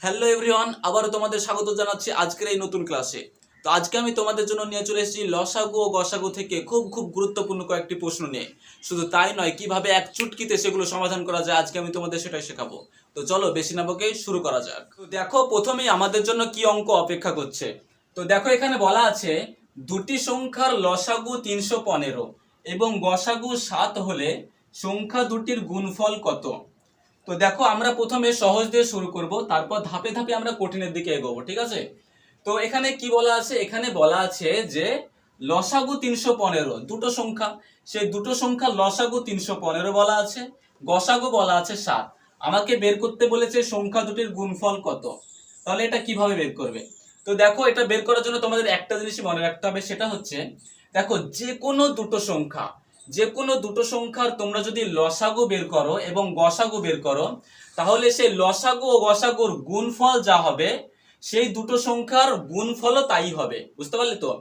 Hello everyone, আবারও তোমাদের স্বাগত জানাচ্ছি আজকের এই নতুন ক্লাসে। তো আজকে আমি তোমাদের জন্য নিয়ে চলে এসেছি লসাগু ও গসাগু থেকে খুব গুরুত্বপূর্ণ কয়েকটি প্রশ্ন নিয়ে। শুধু তাই নয়, কিভাবে এক চুটকিতে সেগুলো সমাধান করা যায় আজকে আমি তোমাদের সেটাই শেখাবো। তো চলো বেশি না বকে শুরু করা যাক। তো দেখো, প্রথমেই আমাদের জন্য কি অঙ্ক অপেক্ষা করছে। তো দেখো, এখানে বলা আছে দুটি সংখ্যার লসাগু 315 এবং গসাগু 7 হলে সংখ্যা দুটির গুণফল কত। তো দেখো, আমরা প্রথমে সহজ দিয়ে শুরু করব, তারপর ধাপে ধাপে আমরা কঠিনের দিকে এগোবো, ঠিক আছে? তো এখানে কি বলা আছে, এখানে বলা আছে যে লসাগু 315, দুটো সংখ্যা, সেই দুটো সংখ্যা লসাগু 315 বলা আছে, গসাগু বলা আছে 7। আমাকে বের করতে বলেছে সংখ্যা দুটির গুণফল কত। তাহলে এটা কিভাবে বের করবে? তো দেখো, এটা বের করার জন্য তোমাদের একটা জিনিসই মনে রাখতে হবে, সেটা হচ্ছে দেখো, যে কোনো দুটো সংখ্যার তোমরা যদি লসাগু বের করো এবং গসাগু বের করো, তাহলে সেই লসাগু ও গসাগুর গুণফল যা হবে সেই দুটো সংখ্যার গুণফলও তাই হবে। বুঝতে পারলে তো?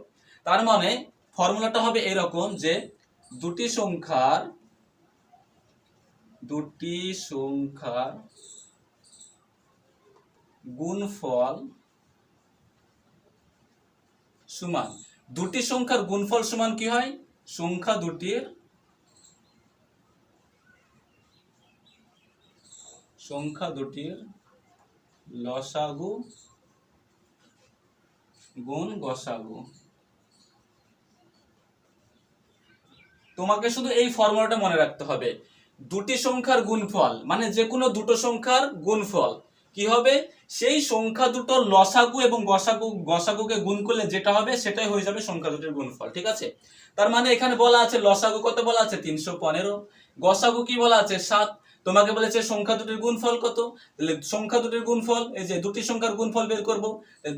তার মানে ফর্মুলাটা হবে এরকম যে দুটি সংখ্যার গুণফল সমান, দুটি সংখ্যার গুণফল সমান কি হয়? সংখ্যা দুটির লসাগু গুণ গসাগু। তোমাকে শুধু এই ফর্মুলাটা মনে রাখতে হবে, দুটি সংখ্যার গুণফল মানে যে কোনো দুটো সংখ্যার গুণফল কি হবে? সেই সংখ্যা দুটোর লসাগু এবং গসাগুকে গুণ করলে যেটা হবে সেটাই হয়ে যাবে সংখ্যা দুটির গুণফল, ঠিক আছে? তার মানে এখানে বলা আছে লসাগু কত বলা আছে 315, গসাগু কি বলা আছে 7। তোমাকে বলেছে সংখ্যা দুটির গুণফল কত, তাহলে সংখ্যা দুটির গুণফল, এই যে দুটি সংখ্যার গুণফল বের করব।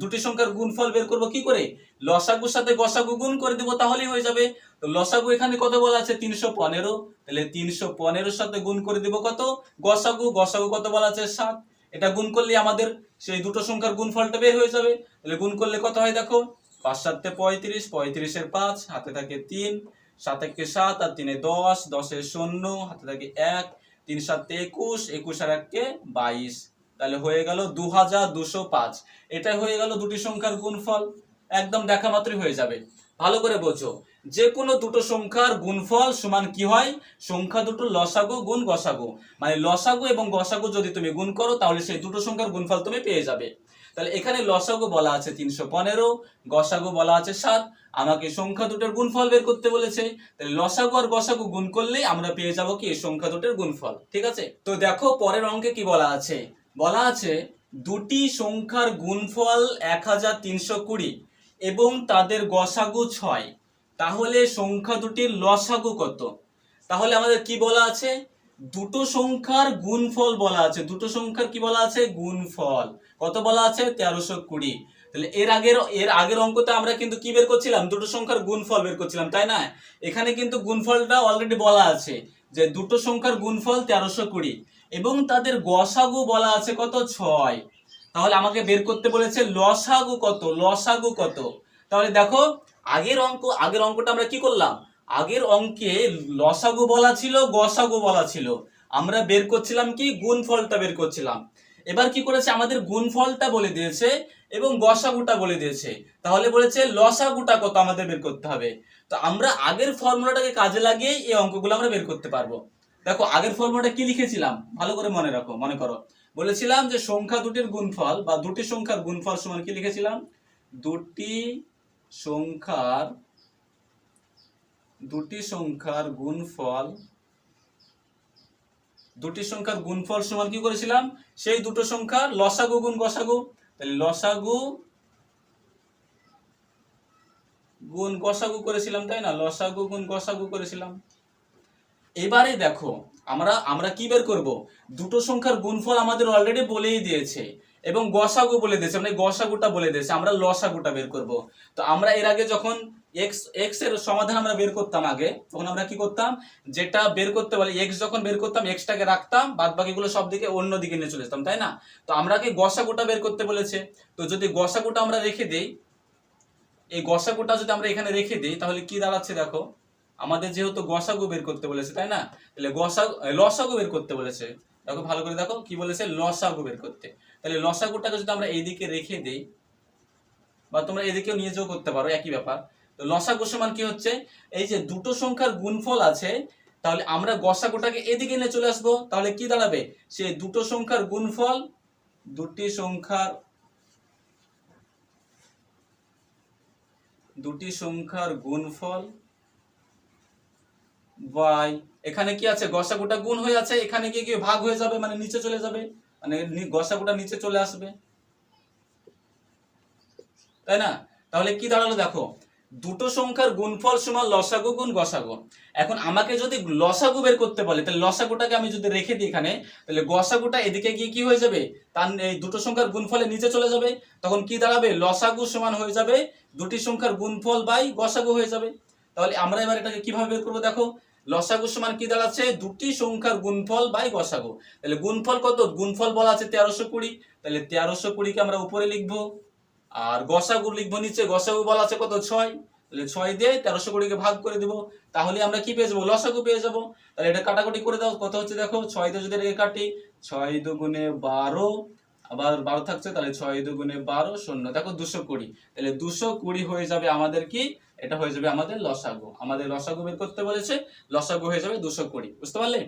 দুটি সংখ্যার গুণফল বের করব কি করে? লসাগুর সাথে গসাগু গুণ করে দেব, তাহলেই হয়ে যাবে। তো লসাগু এখানে কত বলা আছে 315, তাহলে 315 সাথে গুণ করে দিব কত? গসাগু কত বলা আছে 7। এটা গুণ করলে আমাদের সেই দুটো সংখ্যার গুণফলটা বের হয়ে যাবে। তাহলে গুণ করলে কত হয় দেখো, 5 7 35, 35 এর 5 হাতে থাকে 3, 7 1 7 আর 3 10, 10 এর 0 হাতে থাকে 1, 3 7 21, 21 আর 1 22, তাহলে হয়ে গেল 2205। এটা হয়ে গেল দুটি সংখ্যার গুণফল, একদম দেখা মাত্রই হয়ে যাবে। ভালো করে বোঝো, যে কোনো দুটো সংখ্যার গুণফল সমান কি হয়? সংখ্যা দুটো লসাগু গুণ গসাগু, মানে লসাগু এবং গসাগু যদি তুমি গুণ করো তাহলে সেই দুটো সংখ্যার গুণফল তুমি পেয়ে যাবে। তাহলে এখানে লসাগু বলা আছে 315, গসাগু বলা আছে 7। আমাকে সংখ্যা দুটোর গুণফল বের করতে বলেছে, তাহলে লসাগু আর গসাগু গুণ করলেই আমরা পেয়ে যাব কি? সংখ্যা দুটোর গুণফল, ঠিক আছে? তো দেখো পরের অঙ্কে কি বলা আছে, বলা আছে দুটি সংখ্যার গুণফল 1320 এবং তাদের গসাগু 6, তাহলে সংখ্যা দুটির লসাগু কত? তাহলে আমাদের কি বলা আছে? দুটো সংখ্যার গুণফল বলা আছে, দুটো সংখ্যার কি বলা আছে? গুণফল কত বলা আছে? 1320। তাহলে এর আগের অঙ্কতে আমরা কিন্তু কি বের করছিলাম? দুটো সংখ্যার গুণফল বের করছিলাম, তাই না? এখানে কিন্তু গুণফলটা অলরেডি বলা আছে যে দুটো সংখ্যার গুণফল 1320 এবং তাদের গসাগু বলা আছে কত? 6। তাহলে আমাকে বের করতে বলেছে লসাগু কত, লসাগু কত। তাহলে দেখো, আগের অঙ্কটা আমরা কি করলাম? আগের অঙ্কে লসাগু বলা ছিল, গসাগু বলা ছিল, আমরা বের করছিলাম কি? গুণফলটা বের করছিলাম। এবার কি করেছে? আমাদের গুণফলটা বলে দিয়েছে এবং গসাগুটা বলে দিয়েছে, তাহলে বলেছে লসাগুটা কত আমাদের বের করতে হবে। তো আমরা আগের ফর্মুলাটাকে কাজে লাগিয়ে এই অঙ্কগুলো আমরা বের করতে পারবো। দেখো, আগের ফর্মুলাটা কি লিখেছিলাম ভালো করে মনে করো। বলেছিলাম যে সংখ্যা দুটির গুণফল বা দুটি সংখ্যার গুণফল সমান কি লিখেছিলাম? দুটি সংখ্যার গুণফল সমান কি করেছিলাম? সেই দুটো সংখ্যার লসাগু গুণ গসাগু। তাহলে লসাগু গুণ গসাগু করেছিলাম, তাই না? লসাগু গুণ গসাগু করেছিলাম। এবারে দেখো, আমরা কি বের করব? দুটো সংখ্যার গুণফল আমাদের অলরেডি বলেই দিয়েছে এবং গসাগু বলে দিয়েছে, মানে গসাগুটা বলে দিয়েছে, আমরা লসাগুটা বের করব। তো আমরা এর আগে যখন এক্স এর সমাধান আমরা বের করতাম আগে, তখন আমরা কি করতাম? যেটা বের করতে বলে এক্স যখন বের করতাম, এক্সটাকে রাখতাম, বাদ বাকিগুলো সব দিকে অন্য দিকে নিয়ে চলে যেতাম, তাই না? তো আমরাকে গসাগুটা বের করতে বলেছে। তো যদি গসাগুটা আমরা রেখে দেই, এই গসাগুটা যদি আমরা এখানে রেখে দিই, তাহলে কি দাঁড়াচ্ছে দেখো, আমাদের যেহেতু গসাগু বের করতে বলেছে, তাই না? তাহলে লসাগু বের করতে বলেছে। দেখো ভালো করে দেখো, কি বলেছে? লসাগু বের করতে। তাহলে লসাগুটাকে যদি আমরা এইদিকে রেখে দিই, বা তোমরা এদিকেও নিয়ে যেও করতে পারো, একই ব্যাপার। তো লসাগু সমান কি হচ্ছে, এই যে দুটো সংখ্যার গুণফল আছে, তাহলে আমরা গসাগুটাকে এদিকে নিয়ে চলে আসবো, তাহলে কি দাঁড়াবে, সেই দুটো সংখ্যার গুণফল, দুটি সংখ্যার গুণফল বাই, এখানে কি আছে, গসাগুটা গুণ হয়ে আছে, এখানে গিয়ে ভাগ হয়ে যাবে, মানে নিচে চলে যাবে, মানে গসাগুটা নিচে চলে আসবে, তাই না? তাহলে কি দাঁড়ালো দেখো, দুটো সংখ্যার গুণফল সমান লসাগু গুণ গসাগু। এখন আমাকে যদি লসাগু বের করতে বলে, তাহলে লসাগুটাকে আমি যদি রেখে দিই এখানে, তাহলে গসাগুটা এদিকে গিয়ে কি হয়ে যাবে, তার এই দুটো সংখ্যার গুণফলে নিচে চলে যাবে, তখন কি দাঁড়াবে, লসাগু সমান হয়ে যাবে দুটি সংখ্যার গুণফল বাই গসাগু হয়ে যাবে। তাহলে আমরা এবার এটাকে কিভাবে বের করবো, দেখো লসাগু সমান কি দাঁড়াচ্ছে, দুটি সংখ্যার গুণফল বাই গসাগু। তাহলে গুণফল কত, গুণফল বলা আছে 1320, তাহলে 1320কে আমরা উপরে লিখবো, আর গসাগু লিখবো নিচে, গসাগু বলা আছে কত 6, তাহলে 6 দিয়ে 1320কে ভাগ করে দেব, তাহলে আমরা কি পেয়ে যাবো, লসাগু পেয়ে যাবো। তাহলে এটা কাটাকুটি করে দাও, কত হচ্ছে দেখো, 6 দিয়ে যদি রেখে কাটি, 6 দুগুণে 12, আবার 12 থাকছে, তাহলে 6 দুগুণে 12 শূন্য, দেখো 220, তাহলে 220 হয়ে যাবে আমাদের কি, এটা হয়ে যাবে আমাদের লসাগু। আমাদের লসাগু বের করতে বলেছে, লসাগু হয়ে যাবে 220, বুঝতে পারলে?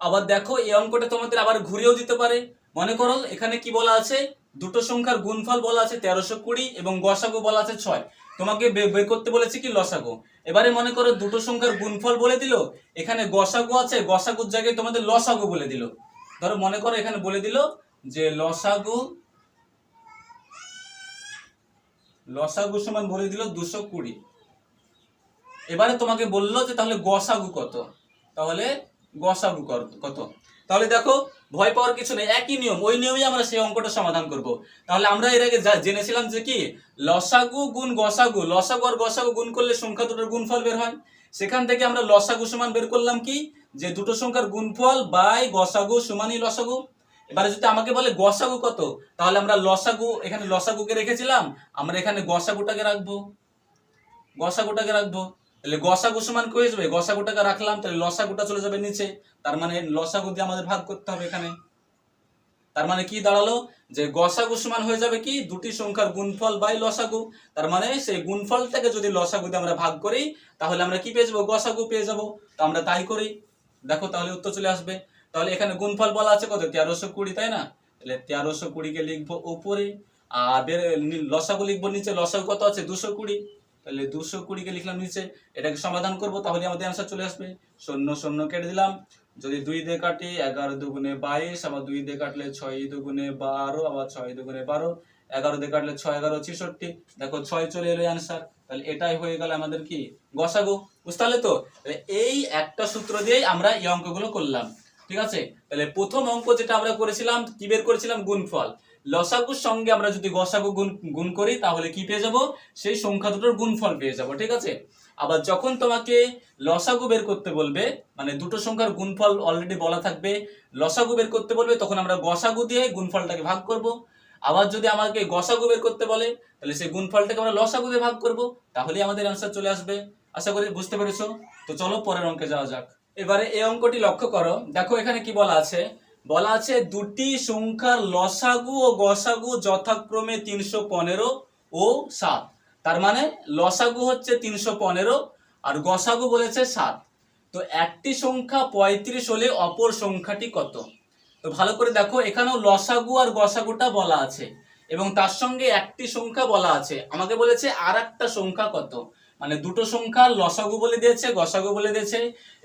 আবার দেখো এই অঙ্কটা তোমাদের আবার ঘুরিয়েও দিতে পারে। মনে করো এখানে কি বলা আছে, দুটো সংখ্যার গুণফল বলা আছে 1320 এবং গসাগু বলা আছে 6, তোমাকে বের করতে বলেছে কি লসাগু। এবারে মনে করো দুটো সংখ্যার গুণফল বলে দিল, এখানে গসাগু আছে, গসাগুর জায়গায় তোমাদের লসাগু বলে দিল। ধরো মনে করো এখানে বলে দিল যে লসাগু সমান বলে দিল 220। এবারে তোমাকে বললো যে তাহলে গসাগু কত, তাহলে গসাগু কত, তাহলে দেখো ভয় পাওয়ার কিছু নেই, একই নিয়ম, ওই নিয়মেই আমরা সেই অঙ্কটা সমাধান করব। তাহলে আমরা এর আগে জেনেছিলাম যে কি, লসাগু গুণ গসাগু, লসাগু আর গসাগু গুণ করলে সংখ্যা দুটোর গুণফল বের হয়। সেখান থেকে আমরা লসাগু সমান বের করলাম কি, যে দুটো সংখ্যার গুণফল বাই গসাগু সমানই লসাগু। এবারে যদি আমাকে বলে গসাগু কত, তাহলে আমরা লসাগু, এখানে লসাগুকে রেখেছিলাম, আমরা এখানে গসাগুটাকে রাখবো, তাহলে গসাগু সমান কি হয়ে যাবে, গসাগুটাকে রাখলাম, তাহলে লসাগুটা চলে যাবে নিচে, তার মানে লসাগু দিয়ে আমাদের ভাগ করতে হবে এখানে। তার মানে কি দাঁড়ালো, যে গসাগু সমান হয়ে যাবে কি, দুটি সংখ্যার গুণফল বাই লসাগু। তার মানে সেই গুণফলটাকে যদি লসাগু দিয়ে আমরা ভাগ করি, তাহলে আমরা কি পেয়ে যাবো, গসাগু পেয়ে যাবো। তো আমরা তাই করি, দেখো তাহলে উত্তর চলে আসবে। তাহলে এখানে গুণফল বলা আছে কত, 1320, তাই না? তাহলে 1320কে লিখবো উপরে, আর লসাগু লিখবো নিচে, লসাগু কত আছে 220, তাহলে 220কে লিখলাম নিচে। এটাকে সমাধান করব, তাহলে আমাদের অ্যান্সার চলে আসবে। 0 0 কেটে দিলাম, যদি 2 দিয়ে কাটি 11 দুগুণে 22, আবার 2 দিয়ে কাটলে 6 দুগুণে 12, আবার 6 দুগুণে 12, 11 দিয়ে কাটলে 6 11 66, দেখো 6 চলে এলো অ্যান্সার। তাহলে এটাই হয়ে গেল আমাদের কি, গসাগু। বুঝতে পারলে তো? এই একটা সূত্র দিয়েই আমরা এই অঙ্কগুলো করলাম, ঠিক আছে? তাহলে প্রথম অঙ্ক যেটা আমরা করেছিলাম, কি বের করেছিলাম, গুণফল। লসাগুর সঙ্গে আমরা যদি গসাগু গুণ করি, তাহলে কি পেয়ে যাব, সেই সংখ্যা দুটোর গুণফল পেয়ে যাব, ঠিক আছে? আবার যখন তোমাকে লসাগু বের করতে বলবে, মানে দুটো সংখ্যার গুণফল অলরেডি বলা থাকবে, লসাগু বের করতে বলবে, তখন আমরা গসাগু দিয়ে গুণফলটাকে ভাগ করব। আবার যদি আমাকে গসাগু বের করতে বলে, তাহলে সেই গুণফলটাকে আমরা লসাগু দিয়ে ভাগ করব, তাহলেই আমাদের অ্যান্সার চলে আসবে। আশা করি বুঝতে পেরেছো। তো চলো পরের অঙ্কে যাওয়া যাক। এবারে এই অঙ্কটি লক্ষ্য করো, দেখো এখানে কি বলা আছে, দুটি সংখ্যার লসাগু ও গসাগু যথাক্রমে 315 ও 7। তার মানে লসাগু হচ্ছে 315 আর গসাগু বলেছে 7। তো একটি সংখ্যা 35 হলে অপর সংখ্যাটি কত? তো ভালো করে দেখো, এখানেও লসাগু আর গসাগুটা বলা আছে এবং তার সঙ্গে একটি সংখ্যা বলা আছে। আমাকে বলেছে আর একটা সংখ্যা কত, মানে দুটো সংখ্যা লসাগু বলে দিয়েছে, গসাগু বলে দিয়েছে,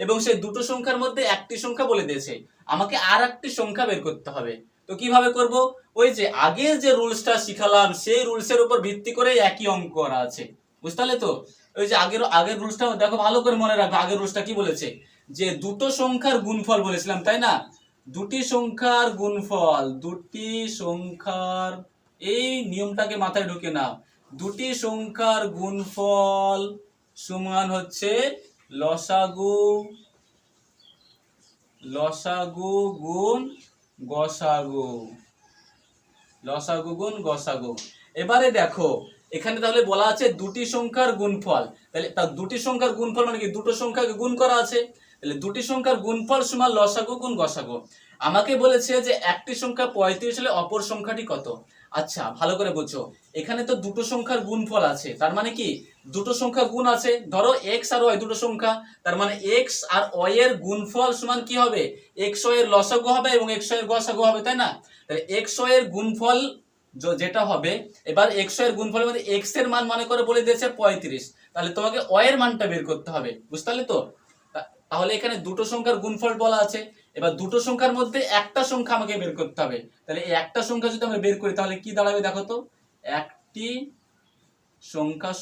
এবং সেই দুটো সংখ্যার মধ্যে একটি সংখ্যা বলে দিয়েছে। আমাকে আর একটি সংখ্যা বের করতে হবে। তো কিভাবে করব, ওই যে আগের যে রুলসটা শিখালাম, সেই রুলসের উপর ভিত্তি করে একই অঙ্ক করা আছে। বুঝতে পারলে তো? ওই যে আগের রুলসটা দেখো, ভালো করে মনে রাখো। আগের রুলসটা কি বলেছে, যে দুটো সংখ্যার গুণফল বলেছিলাম, তাই না? দুটি সংখ্যার গুণফল, দুটি সংখ্যার, এই নিয়মটাকে মাথায় ঢুকে নাও, দুটি সংখ্যার গুণফল সমান হচ্ছে লসাগু গুণ গসাগু, লসাগু গুণ গসাগু। এবারে দেখো এখানে তাহলে বলা আছে দুটি সংখ্যার গুণফল, তাহলে দুটি সংখ্যার গুণফল মানে কি, দুটো সংখ্যাকে গুণ করা আছে। তাহলে দুটি সংখ্যার গুণফল সমান লসাগু গুণ গসাগু। আমাকে বলেছে যে একটি সংখ্যা 35 হলে অপর সংখ্যাটি কত। আচ্ছা ভালো করে বুঝো, এখানে তো দুটো সংখ্যার গুণফল আছে, তার মানে কি দুটো সংখ্যা গুণ আছে। ধরো এক্স আর ওয়াই দুটো সংখ্যা, তার মানে এক্স আর ওয়াই এর গুণফল সমান কি হবে, এক্স ওয়াই এর লসাগু হবে এবং এক্স ওয়াই এর গসাগু হবে, তাই না? তাহলে এক্স ওয়াই এর গুণফল যেটা হবে, এবার এক্স ওয়াই এর গুণফলের মধ্যে এক্স এর মান মনে করে বলে দিয়েছে 35, তাহলে তোমাকে ওয়াই এর মানটা বের করতে হবে, বুঝতে পারলে তো? তাহলে এখানে দুটো সংখ্যার গুণফল বলা আছে, এবার দুটো সংখ্যার মধ্যে একটা সংখ্যা আমাকে বের করতে হবে। তাহলে এই একটা সংখ্যা যদি আমরা বের করি তাহলে কি দাঁড়াবে দেখো তো, একটি সংখ্যা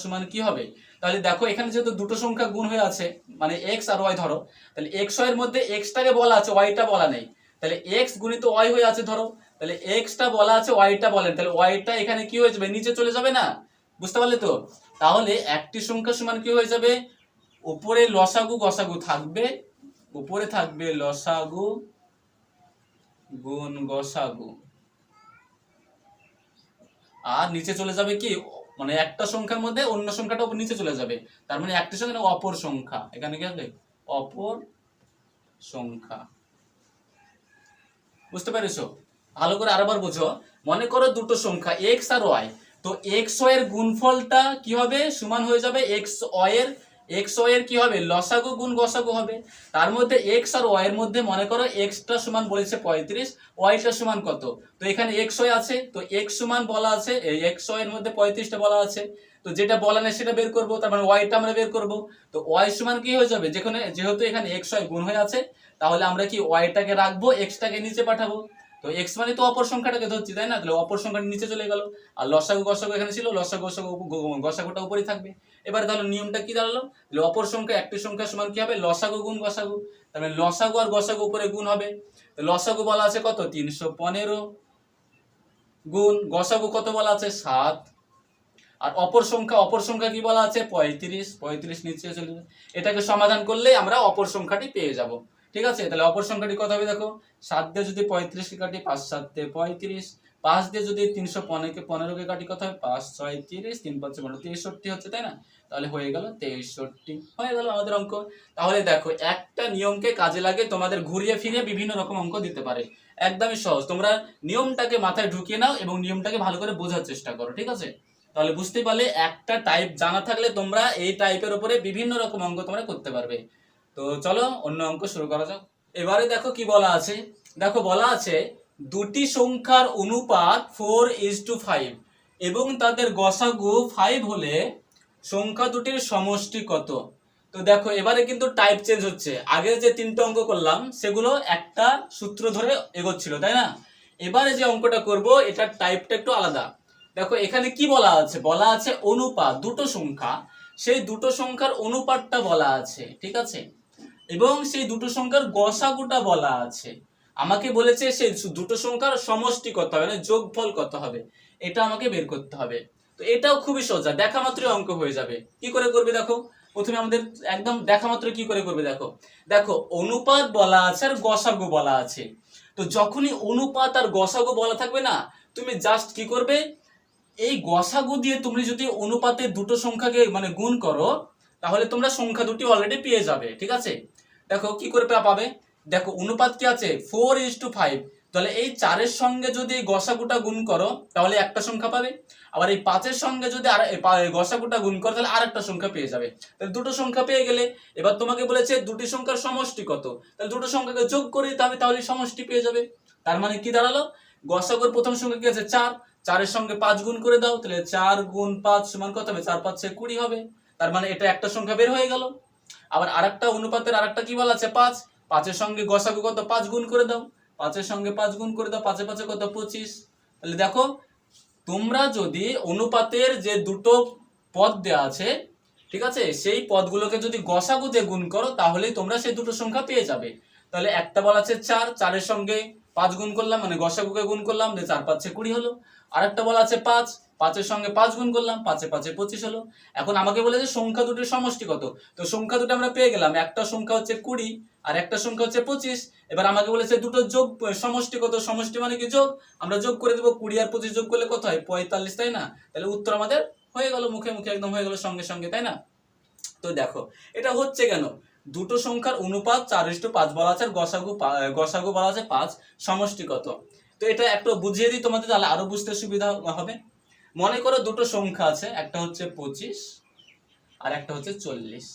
সমান কি হবে। তাহলে দেখো এখানে যেহেতু দুটো সংখ্যা গুণ হয়ে আছে, মানে এক্স আর ওয়াই ধরো, তাহলে এক্স ওয়াই এর মধ্যে এক্সটাকে বলা আছে, ওয়াইটা বলা নেই, তাহলে এক্স গুণিত ওয়াই হয়ে আছে ধরো, তাহলে এক্সটা বলা আছে ওয়াইটা বলেন, তাহলে ওয়াইটা এখানে কি হয়ে যাবে, নিচে চলে যাবে না, বুঝতে পারলে তো? তাহলে একটি সংখ্যা সমান কি হয়ে যাবে, উপরে লসাগু গসাগু থাকবে, উপরে থাকবে লসাগু গুণ গসাগু, আর নিচে চলে যাবে কি, মানে একটা সংখ্যার মধ্যে অন্য সংখ্যাটা নিচে চলে যাবে, তার মানে একটা সংখ্যা অপর সংখ্যা, এখানে কি হবে অপর সংখ্যা, বুঝতে পেরেছো? ভালো করে আরেকবার বুঝো, মনে করো দুটো সংখ্যা এক্স আর ওয়াই, তো এক্স ওয়াই এর গুণফলটা কি হবে, সমান হয়ে যাবে এক্স ওয়াই এর কি হবে, লসাগু গুণ গসাগু হবে। তার মধ্যে এক্স আর ওয়াই এর মধ্যে মনে করো এক্সটা সমান বলেছে 35, ওয়াইটা সমান কত, তো এখানে এক্স ওয়াই আছে, তো এক্স সমান বলা আছে, এই এক্স ওয়াই এর মধ্যে 35টা বলা আছে, তো যেটা বলা নেই সেটা বের করব, তার মানে ওয়াইটা আমরা বের করব। তো ওয়াই সমান কি হয়ে যাবে, যেহেতু এখানে এক্স ওয়াই গুণ হয়ে আছে, তাহলে আমরা কি ওয়াইটাকে রাখবো, এক্সটাকে নিচে পাঠাবো। তো এক্স মানে তো অপর সংখ্যাটাকে ধরছি, তাই না? তাহলে অপর সংখ্যাটা নিচে চলে গেল, আর লসাগু গসাগু এখানে ছিল, লসাগু গসাগুটা উপরেই থাকবে। এবার তাহলে নিয়মটা কি দাঁড়ালো, তাহলে অপর সংখ্যা একটি সংখ্যা সমান কি হবে, লসাগু গুণ গসাগু, তার মানে লসাগু আর গসাগু উপরে গুণ হবে। তো লসাগু বলা আছে কত 315, গুণ গসাগু কত বলা আছে 7, আর অপর সংখ্যা কি বলা আছে 35 নিচে চলে যাবে। এটাকে সমাধান করলে আমরা অপর সংখ্যাটি পেয়ে যাব, ঠিক আছে? তাহলে অপর সংখ্যাটি কত হবে দেখো, 7 দিয়ে যদি 35 কে কাটি 5 7 দিয়ে 35, 5 দিয়ে যদি 315 কে কাটি কত হবে 5 6 30, 3 5 12 63 হচ্ছে, তাই না? তাহলে হয়ে গেল 63, হয়ে গেল আমাদের অঙ্ক। তাহলে দেখো একটা নিয়মকে কাজে লাগে তোমাদের ঘুরিয়ে ফিরে বিভিন্ন রকম অঙ্ক দিতে পারে, একদমই সহজ। তোমরা নিয়মটাকে মাথায় ঢুকিয়ে নাও এবং নিয়মটাকে ভালো করে বোঝার চেষ্টা করো, ঠিক আছে? তাহলে বুঝতে পারলে একটা টাইপ জানা থাকলে তোমরা এই টাইপের উপরে বিভিন্ন রকম অঙ্ক তোমরা করতে পারবে। তো চলো অন্য অঙ্ক শুরু করা যাক। এবারে দেখো কি বলা আছে, দেখো বলা আছে দুটি সংখ্যার অনুপাত 4:5 এবং তাদের গসাগু 5 হলে সংখ্যা দুটির সমষ্টি কত। তো দেখো এবারে কিন্তু টাইপ চেঞ্জ হচ্ছে, আগে যে তিনটে অঙ্ক করলাম সেগুলো একটা সূত্র ধরে এগোচ্ছিল, তাই না? এবারে যে অঙ্কটা করব এটার টাইপটা একটু আলাদা। দেখো এখানে কি বলা আছে, বলা আছে অনুপাত, দুটো সংখ্যা, সেই দুটো সংখ্যার অনুপাতটা বলা আছে, ঠিক আছে? এবং সেই দুটো সংখ্যার গসাগুটা বলা আছে। আমাকে বলেছে সেই দুটো সংখ্যার সমষ্টি কত হবে, মানে যোগফল কত হবে, এটা আমাকে বের করতে হবে। তো এটাও খুবই সোজা, দেখা মাত্রই অঙ্ক হয়ে যাবে। কি করে করবে দেখো, প্রথমে আমাদের একদম দেখা মাত্র কি করে করবে দেখো, দেখো অনুপাত বলা আছে আর গসাগু বলা আছে, তো যখনই অনুপাত আর গসাগু বলা থাকবে না, তুমি জাস্ট কি করবে, এই গসাগু দিয়ে তুমি যদি অনুপাতে দুটো সংখ্যাকে মানে গুণ করো, তাহলে তোমরা সংখ্যা দুটি অলরেডি পেয়ে যাবে, ঠিক আছে? দেখো কি করে পাবে, দেখো অনুপাত কি আছে 4:5, তাহলে এই 4-এর সঙ্গে যদি গসাগুটা গুণ করো তাহলে একটা সংখ্যা পাবে, আবার এই 5-এর সঙ্গে যদি গসাগুটা গুণ করো তাহলে আরেকটা সংখ্যা পেয়ে যাবে। তাহলে দুটো সংখ্যা পেয়ে গেলে এবার তোমাকে বলেছে দুটি সংখ্যার সমষ্টি কত, তাহলে দুটো সংখ্যাকে যোগ করে দিতে হবে, তাহলে সমষ্টি পেয়ে যাবে। তার মানে কি দাঁড়ালো, গসাগুর প্রথম সংখ্যা কি আছে 4, 4-এর সঙ্গে 5 গুণ করে দাও, তাহলে 4 গুণ 5 সমান কত হবে, 4 5 20 হবে। তার মানে এটা একটা সংখ্যা বের হয়ে গেল। আবার আরেকটা অনুপাতের আরেকটা কি বলা আছে 5, 5-এর সঙ্গে গসাগু কত 5 গুণ করে দাও, 5-এর সঙ্গে 5 গুণ করে দাও, 5 5 কত 25। তাহলে দেখো তোমরা যদি অনুপাতের যে দুটো পদ দেওয়া আছে, ঠিক আছে, সেই পদগুলোকে যদি গসাগু দিয়ে গুণ করো তাহলেই তোমরা সেই দুটো সংখ্যা পেয়ে যাবে। তাহলে একটা বলা আছে 4, 4-এর সঙ্গে 5 গুণ করলাম, মানে গসাগুকে গুণ করলাম, 4 5 20 হলো। আরেকটা বলা আছে 5, 5-এর সঙ্গে 5 গুণ করলাম, 5 5 25 হলো। এখন আমাকে বলে যে সংখ্যা দুটির সমষ্টি কত, তো সংখ্যা দুটো আমরা পেয়ে গেলাম, একটা সংখ্যা হচ্ছে 20 আর একটা সংখ্যা হচ্ছে 25। এবার আমাকে বলেছে দুটো যোগ সমষ্টি কত, সমষ্টি মানে কি যোগ, আমরা যোগ করে দেবো, 20 আর 25 যোগ করলে কত হয় 45, তাই না? তাহলে উত্তর আমাদের হয়ে গেল, মুখে মুখে একদম হয়ে গেল সঙ্গে সঙ্গে, তাই না? তো দেখো এটা হচ্ছে কেন, দুটো সংখ্যার অনুপাত 4:5 বলা আছে, আর গসাগু বলা আছে 5, সমষ্টি কত। তো এটা একটু বুঝিয়ে দিই তোমাদের, তাহলে আরো বুঝতে সুবিধা হবে। মনে করো দুটো সংখ্যা আছে, একটা হচ্ছে 25 আর একটা হচ্ছে 40।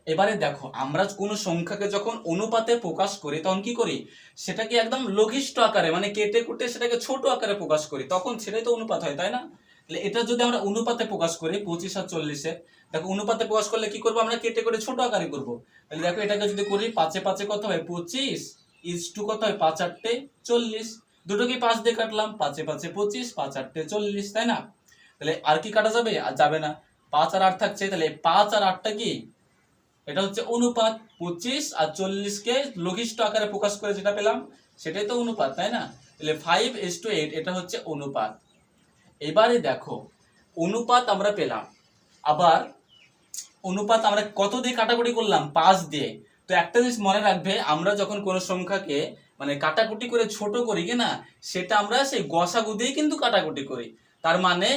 এবারে দেখো আমরা কোনো সংখ্যাকে যখন অনুপাতে প্রকাশ করি তখন কি করি, সেটাকে একদম লঘিষ্ঠ আকারে মানে কেটে কুটে সেটাকে ছোট আকারে প্রকাশ করি, তখন সেটাই তো অনুপাত হয়, তাই না? তাহলে এটা যদি আমরা অনুপাতে প্রকাশ করি 25 আর 40-এ, দেখো অনুপাতে প্রকাশ করলে কি করবো, আমরা কেটে করে ছোট আকারে করবো। তাহলে দেখো এটাকে যদি করি 5-এ 5-এ কত হয় 25, ইজ টু কত হয় 5-8 40, দুটোকে 5 দিয়ে কাটলাম, 5-এ 5-এ 25, 5-8 40, তাই না? তাহলে আর কি কাটা যাবে, আর যাবে না, 5 আর 8 থাকছে, তাহলে 5 আর 8টা কি, এটা হচ্ছে অনুপাত। 25 আর 40-কে লঘিষ্ঠ আকারে প্রকাশ করে যেটা পেলাম সেটাই তো অনুপাত, তাই না? তাহলে 5:8 এটা হচ্ছে অনুপাত। এবারে দেখো অনুপাত আমরা পেলাম, আবার অনুপাত আমরা কত দিয়ে কাটাকুটি করলাম, 5 দিয়ে। তো একটা জিনিস মনে রাখবে, আমরা যখন কোনো সংখ্যাকে মানে কাটাকুটি করে ছোট করি কি না, সেটা আমরা সেই গসাগু দিয়েই কিন্তু কাটাকুটি করি। তার মানে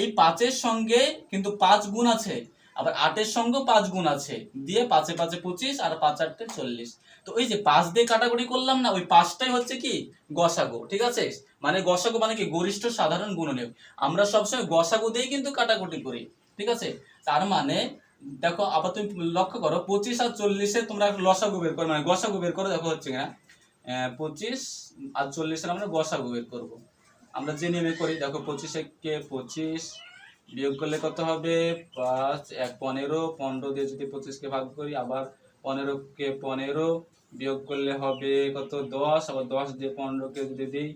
এই 5-এর সঙ্গে কিন্তু 5 গুণ আছে, আবার 8-এর সঙ্গেও 5 গুণ আছে, দিয়ে 5-এ 5-এ 25 আর 5-8-এ 40। তো ওই যে 5 দিয়ে কাটাকুটি করলাম না, ওই 5টাই হচ্ছে কি গসাগু, ঠিক আছে? মানে গসাগু মানে কি গরিষ্ঠ সাধারণ গুণনীয়ক, আমরা সবসময় গসাগু দিয়েই কিন্তু কাটাকুটি করি, ঠিক আছে? তার মানে দেখো আবার তুমি লক্ষ্য করো 25 আর 40-এ তোমরা লসাগু বের করো, মানে গসাগু বের করো, দেখো হচ্ছে কিনা 25 আর 40-এর আমরা গসাগু বের করবো। আমরা যে নিয়মে করি, দেখো 25-কে 25 বিয়োগ করলে কত হবে 5, 1 15, 15 দিয়ে যদি 25-কে ভাগ করি, আবার 15-কে 15 বিয়োগ করলে হবে কত 10, আবার 10 দিয়ে 15-কে যদি দিই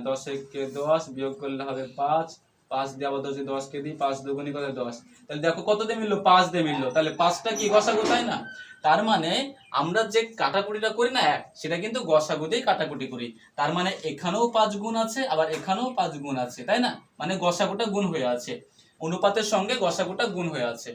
10-কে 10 বিয়োগ করলে হবে 5, 5 দিয়ে আবার 10-কে দিই, 5 দুগুণী কত 10। তাহলে দেখো কত দিয়ে মিললো, 5 দিয়ে মিললো, তাহলে 5টা কি গসাগু, তাই না? তার মানে আমরা যে কাটাকুটিটা করি না সেটা কিন্তু গসাগু দিয়ে কাটাকুটি করি। তার মানে এখানেও 5 গুণ আছে, আবার এখানেও 5 গুণ আছে, তাই না? মানে গসাগুটা গুণ হয়ে আছে, অনুপাতের সঙ্গে গসাগুটা গুণ হয়ে আছে।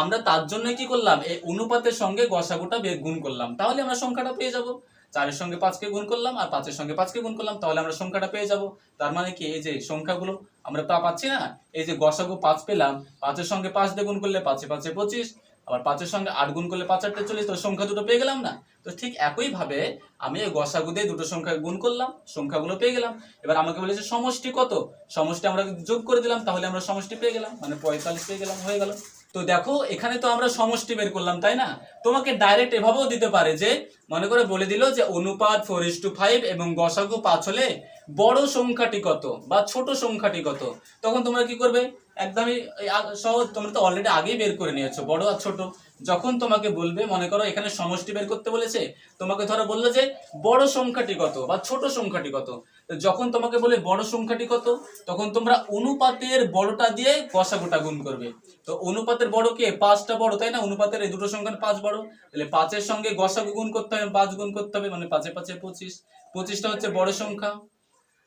আমরা তার জন্য কি করলাম, এই অনুপাতের সঙ্গে গসাগুটা গুণ করলাম, তাহলে আমরা সংখ্যাটা পেয়ে যাব। 4-এর সঙ্গে 5-কে গুণ করলাম আর 5-এর সঙ্গে 5-কে গুণ করলাম, তাহলে আমরা সংখ্যাটা পেয়ে যাব। তার মানে কি, এই যে সংখ্যাগুলো আমরা পাচ্ছি না, এই যে গসাগু 5 পেলাম, 5-এর সঙ্গে 5 দিয়ে গুণ করলে 5-এ 5-এ 25, আবার 5-এর সঙ্গে 8 গুণ করলে 5-8 40, তো সংখ্যা দুটো পেয়ে গেলাম না? তো ঠিক একই ভাবে আমি এই গসাগু দিয়ে দুটো সংখ্যা গুণ করলাম, সংখ্যাগুলো পেয়ে গেলাম। এবার আমাকে বলেছে সমষ্টি কত, সমষ্টি আমরা যোগ করে দিলাম, তাহলে আমরা সমষ্টি পেয়ে গেলাম, মানে 45 পেয়ে গেলাম, হয়ে গেল। তো দেখো এখানে তো আমরা সমষ্টি বের করলাম, তাই না? তোমাকে ডাইরেক্ট এভাবেও দিতে পারে, যে মনে করে বলে দিল যে অনুপাত 4:5 এবং গসাগু 5 হলে বড় সংখ্যাটি কত বা ছোট সংখ্যাটি কত, তখন তোমরা কি করবে, একদমই সহজ, তোমরা তো অলরেডি আগেই বের করে নিয়েছো বড় আর ছোট। যখন তোমাকে বলবে, মনে করো এখানে সমষ্টি বের করতে বলেছে, তোমাকে ধরো বললো যে বড় সংখ্যাটি কত বা ছোট সংখ্যাটি কত, যখন তোমাকে বলে বড় সংখ্যাটি কত, তখন তোমরা অনুপাতের বড়টা দিয়ে গসাগুটা গুণ করবে। তো অনুপাতের বড় কে, 5টা বড়, তাই না? অনুপাতের এই দুটো সংখ্যার 5 বড়, তাহলে 5-এর সঙ্গে গসাগু গুণ করতে হবে, 5 গুণ করতে হবে, মানে 5-এ 5-এ 25, 25টা হচ্ছে বড় সংখ্যা।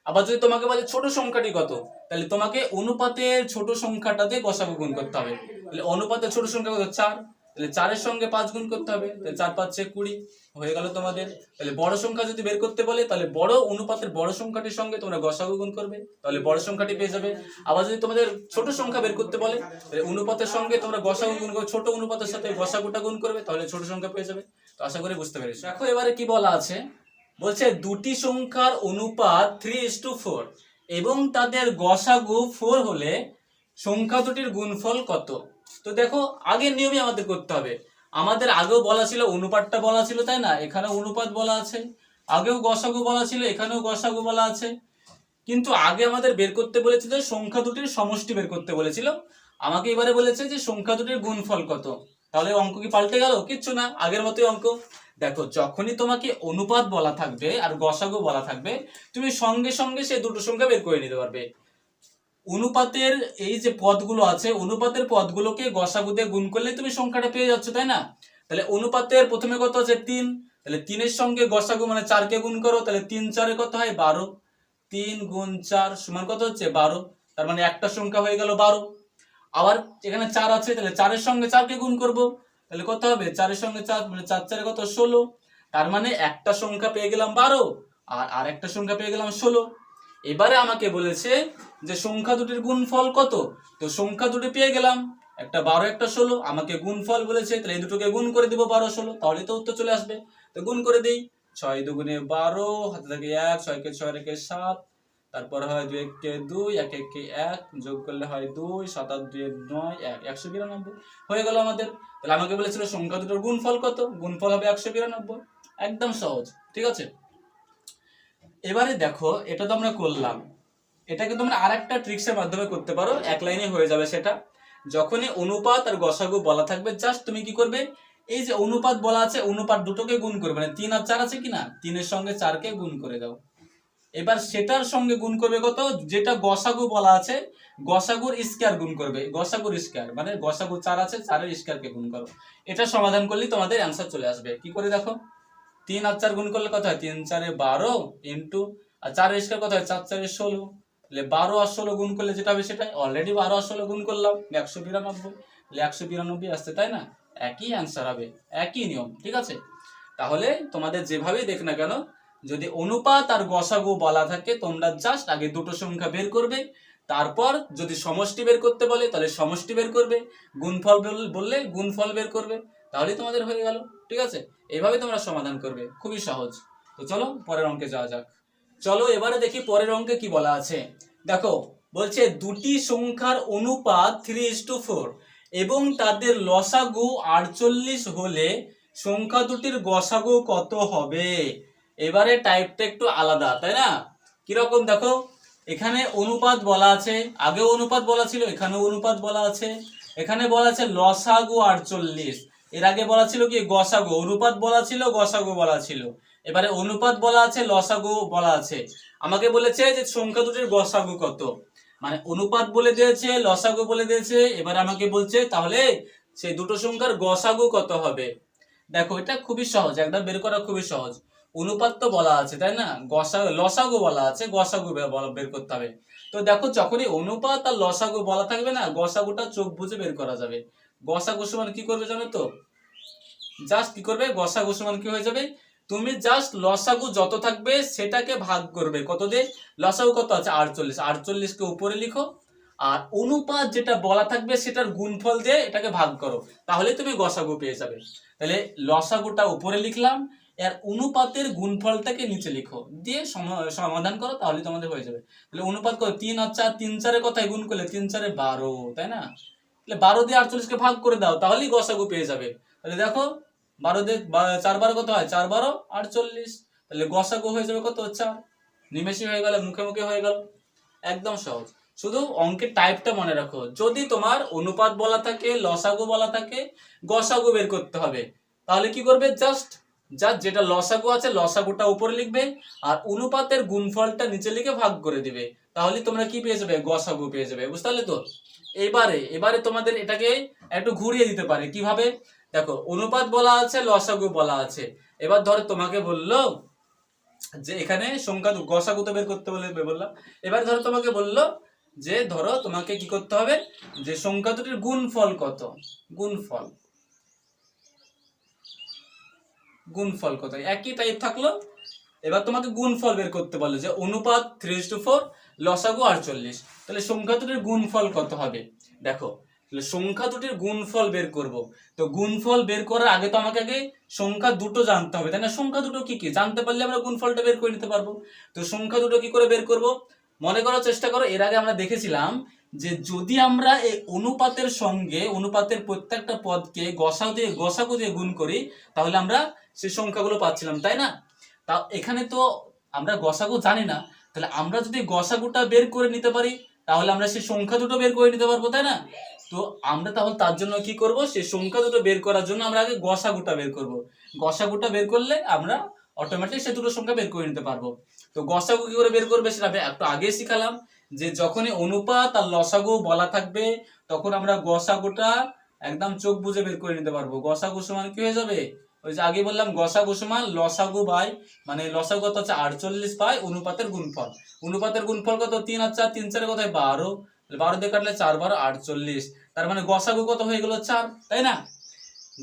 আবার যদি তোমাকে বলে ছোট সংখ্যাটি কত, তাহলে তোমাকে অনুপাতের ছোট সংখ্যাটা দিয়ে গসাগু গুণ করতে হবে। তাহলে অনুপাতের ছোট সংখ্যা কত, 4, তাহলে 4-এর সঙ্গে 5 গুণ করতে হবে, তাহলে 4-5-এ 20 হয়ে গেল তোমাদের। তাহলে বড় সংখ্যা যদি বের করতে বলে, তাহলে বড় অনুপাতের বড় সংখ্যাটির সঙ্গে তোমরা গসাগু গুণ করবে, তাহলে বড় সংখ্যাটি পেয়ে যাবে। আবার যদি তোমাদের ছোট সংখ্যা বের করতে বলে, তাহলে অনুপাতের সঙ্গে তোমরা গসাগু গুণ করবে, ছোট অনুপাতের সাথে গসাগুটা গুণ করবে, তাহলে ছোট সংখ্যা পেয়ে যাবে। তো আশা করি বুঝতে পেরেছো। দেখো এবারে কি বলা আছে, বলছে দুটি সংখ্যার অনুপাত 3:4 এবং তাদের গসাগু 4 হলে সংখ্যা দুটির গুণফল কত। তো দেখো আগের নিয়মই আমাদের করতে হবে, আমাদের আগেও বলা ছিল অনুপাতটা বলা ছিল, তাই না? এখানে অনুপাত বলা আছে, আগেও গসাগু বলা ছিল, এখানেও গসাগু বলা আছে, কিন্তু আগে আমাদের বের করতে বলেছিল সংখ্যা দুটির সমষ্টি বের করতে বলেছিল, আমাকে এবারে বলেছে যে সংখ্যা দুটির গুণফল কত। তাহলে অঙ্ক কি পাল্টে গেল? কিচ্ছু না, আগের মতোই অঙ্ক। দেখো যখনই তোমাকে অনুপাত বলা থাকবে আর গসাগু বলা থাকবে, তুমি সঙ্গে সঙ্গে সেই দুটো সংখ্যা বের করে নিতে পারবে। অনুপাতের এই যে পদগুলো আছে, অনুপাতের পদগুলোকে গসাগু দিয়ে গুণ করলে তুমি সংখ্যাটা পেয়ে যাচ্ছ, তাই না? তাহলে অনুপাতের প্রথমে কত আছে 3, তাহলে 3-এর সঙ্গে গসাগু মানে 4-কে গুণ করো, তাহলে 3-4-এ কত হয় 12, 3 গুণ 4 সমান কত হচ্ছে 12, তার মানে একটা সংখ্যা হয়ে গেল 12। আবার এখানে 4 আছে, তাহলে 4-এর সঙ্গে 4-কে গুণ করব, তাহলে কত হবে 4-এর সঙ্গে 4 মানে 4-4-এ কত 16, তার মানে একটা সংখ্যা পেয়ে গেলাম 12 আর আরেকটা সংখ্যা পেয়ে গেলাম 16। এবারে আমাকে বলেছে যে সংখ্যা দুটির গুণফল কত, তো সংখ্যা দুটি পেয়ে গেলাম, একটা 12 একটা 16, আমাকে গুণফল বলেছে, তাহলে এই দুটোকে গুণ করে দিব 12 16, তাহলে তো উত্তর চলে আসবে। তো গুণ করে দিই, 6 দুগুণে 12, হাতে থাকে 1, 6 কে 6 রেখে 7, তারপর হয় 2 কে 2, 1 কে 1, যোগ করলে হয় 2, 7 আর 2 9, 1 192 হয়ে গেল আমাদের। তাহলে আমাকে বলেছিল সংখ্যা দুটোর গুণফল কত, গুণফল হবে 192, একদম সহজ, ঠিক আছে। এবারে দেখো, এটা তো আমরা করলাম, এটাকে তোমরা আরেকটা ট্রিক্সের মাধ্যমে করতে পারো, এক লাইনে হয়ে যাবে সেটা। যখনই অনুপাত আর গসাগু বলা থাকবে, জাস্ট তুমি কি করবে, এই যে অনুপাত বলা আছে, অনুপাত দুটোকে গুণ করবে, মানে 3 আর 4 আছে কিনা, 3-এর সঙ্গে 4-কে গুণ করে দাও। এবার সেটার সঙ্গে গুণ করবে কত, যেটা গসাগু বলা আছে, গসাগুর স্কয়ার গুণ করবে, গসাগুর স্কয়ার মানে গসাগু 4 আছে, 4-এর স্কয়ারকে গুণ করো। এটা সমাধান করলেই তোমাদের অ্যান্সার চলে আসবে। কি করে দেখো, 3 আর 4 গুণ করলে কত হয়, 3 4 12 ইন্টু, আর 4-এর স্কয়ার কত হয়, 4 4 16, তাহলে 12 আর 16 গুণ করলে যেটা হবে সেটাই, অলরেডি 12 আর 16 গুণ করলাম 192, তাহলে 192 আসছে, তাই না, একই অ্যান্সার হবে, একই নিয়ম, ঠিক আছে। তাহলে তোমাদের যেভাবেই দেখ না কেন, যদি অনুপাত আর গসাগু বলা থাকে, তোমরা জাস্ট আগে দুটো সংখ্যা বের করবে, তারপর যদি সমষ্টি বের করতে বলে তাহলে সমষ্টি বের করবে, গুণফল বললে গুণফল বের করবে, তাহলেই তোমাদের হয়ে গেল, ঠিক আছে। এইভাবে তোমরা সমাধান করবে, খুবই সহজ। তো চলো পরের অঙ্কে যাওয়া যাক। চলো এবারে দেখি পরের অঙ্কে কি বলা আছে। দেখো বলছে দুটি সংখ্যার অনুপাত 3:4 এবং তাদের লসাগু 48 হলে সংখ্যা দুটির গসাগু কত হবে। এবারে টাইপটা একটু আলাদা, তাই না, কিরকম দেখো, এখানে অনুপাত বলা আছে, আগেও অনুপাত বলা ছিল, এখানেও অনুপাত বলা আছে, এখানে বলা আছে লসাগু 48, এর আগে বলা ছিল কি গসাগু, অনুপাত বলা ছিল, গসাগু বলা ছিল, এবারে অনুপাত বলা আছে, লসাগু বলা আছে। আমাকে বলেছে যে সংখ্যা দুটির গসাগু কত, মানে অনুপাত বলে দিয়েছে, লসাগু বলে দিয়েছে, এবার আমাকে বলছে তাহলে সেই দুটো সংখ্যার গসাগু কত হবে। দেখো এটা খুবই সহজ, একদম বের করা খুবই সহজ। অনুপাত তো বলা আছে, তাই না, লসাগু বলা আছে, গসাগু বের করতে হবে। তো দেখো যখনই অনুপাত আর লসাগু বলা থাকবে না, গসাগুটা চোখ বুজে বের করা যাবে। গসাগু সমান কি করবে জানো তো, জাস্ট কি করবে, গসাগু সমান কি হয়ে যাবে, তুমি জাস্ট লসাগু যত থাকবে সেটাকে ভাগ করবে কত দিয়ে, লসাগু কত আছে 48, 48কে উপরে লিখো, আর অনুপাত যেটা বলা থাকবে সেটার গুণফল দিয়ে এটাকে ভাগ করো, তাহলে তুমি গসাগু পেয়ে যাবে। তাহলে লসাগুটা উপরে লিখলাম, এর অনুপাতের গুণফলটাকে নিচে লিখো, দিয়ে সমাধান করো, তাহলে তোমাদের হয়ে যাবে। তাহলে অনুপাত কত, 3 আর 4, 3 4 কথায় গুণ করলে 3 4 12, তাই না, তাহলে 12 দিয়ে 48কে ভাগ করে দাও, তাহলেই গসাগু পেয়ে যাবে। তাহলে দেখো 12 দিয়ে 4 12 কত হয়, 4 12 48, তাহলে গসাগু হয়ে যাবে কত, 4, নিমেষে হয়ে গেল, মুখে মুখে হয়ে গেল, একদম সহজ। শুধু অঙ্কের টাইপটা মনে রাখো, যদি তোমার অনুপাত বলা থাকে, লসাগু বলা থাকে, গসাগু বের করতে হবে, তাহলে কি করবে, জাস্ট যেটা লসাগু আছে লসাগুটা উপরে লিখবে, আর অনুপাতের গুণফলটা নিচে লিখে ভাগ করে দিবে, তাহলে তোমরা কি পেয়ে যাবে, গসাগু পেয়ে যাবে, বুঝতে পারলে তো। এবারে তোমাদের এটাকে একটু ঘুরিয়ে দিতে পারে, কিভাবে, দেখো অনুপাত বলা আছে, লসাগু বলা আছে, এবার ধরো তোমাকে বললো যে এখানে সংখ্যা গসাগু তো বের করতে বললাম, এবার ধরো তোমাকে বললো যে ধরো তোমাকে কি করতে হবে, যে সংখ্যা দুটির গুণফল কত, গুণফল গুণফল কত, একই টাইপ থাকলো। এবার তোমাকে গুণফল বের করতে বলে যে অনুপাত 3:4, লসাগু 48, তাহলে সংখ্যা দুটির গুণফল কত হবে। দেখো তাহলে সংখ্যা দুটির গুণফল বের করব, তো গুণফল বের করার আগে তো আমাকে আগে সংখ্যা দুটো জানতে হবে, তাই না, সংখ্যা দুটো কি কি জানতে পারলে আমরা গুণফলটা বের করে নিতে পারবো। তো সংখ্যা দুটো কি করে বের করব, মনে করার চেষ্টা করো, এর আগে আমরা দেখেছিলাম যে যদি আমরা এই অনুপাতের সঙ্গে অনুপাতের প্রত্যেকটা পদকে গসাগু দিয়ে গুণ করি, তাহলে আমরা সেই সংখ্যাগুলো পাচ্ছিলাম, তাই না। তা এখানে তো আমরা গসাগু জানি না, তাহলে আমরা যদি গসাগুটা বের করে নিতে পারি, তাহলে আমরা সেই সংখ্যা দুটো বের করে নিতে পারবো, তাই না। তো আমরা তাহলে তার জন্য কি করব, সেই সংখ্যা দুটো বের করার জন্য আমরা আগে গসাগুটা বের করব, গসাগুটা বের করলে আমরা অটোমেটিক সেই দুটো সংখ্যা বের করে নিতে পারবো। তো গসাগু কি করে বের করবে সেটা একটু আগে শিখালাম, যে যখনই অনুপাত আর লসাগু বলা থাকবে, তখন আমরা গসাগুটা একদম চোখ বুজে বের করে নিতে পারবো। গসাগু সমান কি হয়ে যাবে, ওই যে আগে বললাম গসাগু সমান লসাগু বাই, মানে লসাগু কত হচ্ছে 48 বাই অনুপাতের গুণফল, অনুপাতের গুণফল কত 3 আর 4, 3 4 কত হয় 12, 12 দিয়ে কাটলে 4 12 48, তার মানে গসাগু কত হয়ে গেল 4, তাই না।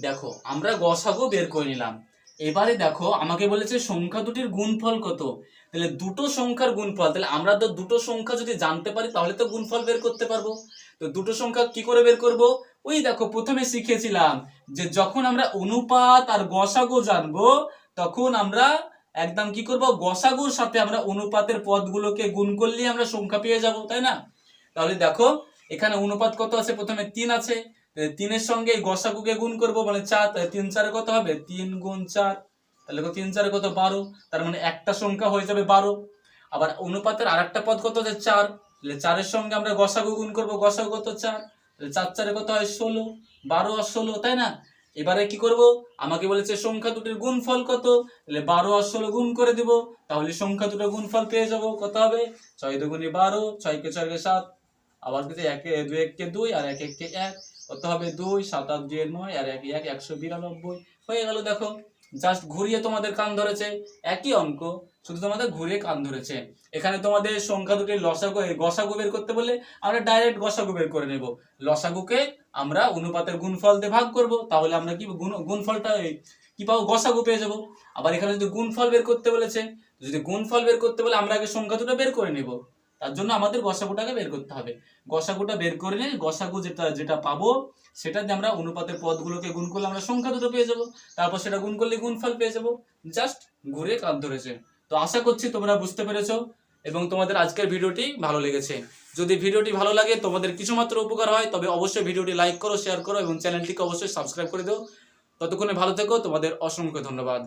দেখো আমরা গসাগু বের করে নিলাম, এবারে দেখো আমাকে বলেছে সংখ্যা দুটির গুণফল কত, তাহলে দুটো সংখ্যার গুণফল, তাহলে আমরা তো দুটো সংখ্যা যদি জানতে পারি তাহলে তো গুণফল বের করতে পারবো। তো দুটো সংখ্যা কি করে বের করব, ওই দেখো প্রথমে শিখেছিলাম যে যখন আমরা অনুপাত আর গসাগু জানবো তখন আমরা একদম কি করব, গসাগুর সাথে আমরা অনুপাতের পদগুলোকে গুণ করলে আমরা সংখ্যা পেয়ে যাব, তাই না? তাহলে দেখো এখানে অনুপাত কত আছে, প্রথমে 3 আছে, 3-এর সঙ্গে গসাগুকে গুণ করব মানে 4, 3 4 কত হবে, 3 গুণ 4, তাহলে 3 4 কত 12, তার মানে একটা সংখ্যা হয়ে যাবে 12। আবার অনুপাতের আরেকটা পদ কত আছে 4, তাহলে 4-এর সঙ্গে আমরা গসাগু গুণ করব, গসাগু কত 4, তাহলে 4 4 কত হয় 16, 12 আর 16, তাই না? এবারে কি করব, আমাকে বলেছে সংখ্যা দুটির গুণফল কত, তাহলে 12 আর 16 গুণ করে দিব, তাহলে সংখ্যা দুটোর গুণফল পেয়ে যাব, কত হবে 6 দুগুণে 12, 6 কে 4 কে 7, আবার কিছু 1 এ 2 1 কে 2 আর 1 1 কে 1, কত হবে 2, 7 8 2 9 আর 1 1 192 হয়ে গেল। দেখো জাস্ট ঘুরিয়ে তোমাদের কান ধরেছে, একই অঙ্ক, শুধু তোমাদের ঘুরিয়ে কান ধরেছে। এখানে তোমাদের সংখ্যা দুটির লসাগু গসাগু বের করতে বলে আমরা ডাইরেক্ট গসাগু বের করে নেব। লসাগুকে আমরা অনুপাতের গুণফল দিয়ে ভাগ করব, তাহলে আমরা কি গুণফলটা কি পাবো, গসাগু পেয়ে যাব। আবার এখানে যদি গুণফল বের করতে বলেছে, যদি গুণফল বের করতে বলে আমরা আগে সংখ্যা দুটো বের করে নেব, তার জন্য আমাদের গসাগুটাকে বের করতে হবে। গসাগুটা বের করে নিয়ে গসাগু যেটা যেটা পাবো সেটা দিয়ে আমরা অনুপাতের পদগুলোকে গুণ করলে আমরা সংখ্যা দুটো পেয়ে যাব, তারপর সেটা গুণ করলে গুণফল পেয়ে যাব। জাস্ট ঘুরে কাজ ধরেছে। তো আশা করছি তোমরা বুঝতে পেরেছো এবং তোমাদের আজকের ভিডিওটি ভালো লেগেছে। যদি ভিডিওটি ভালো লাগে, তোমাদের কিছুমাত্র উপকার হয়, তবে অবশ্যই ভিডিওটি লাইক করো, শেয়ার করো এবং চ্যানেলটিকে অবশ্যই সাবস্ক্রাইব করে দিও। ততক্ষণে ভালো থেকো, তোমাদের অসংখ্য ধন্যবাদ।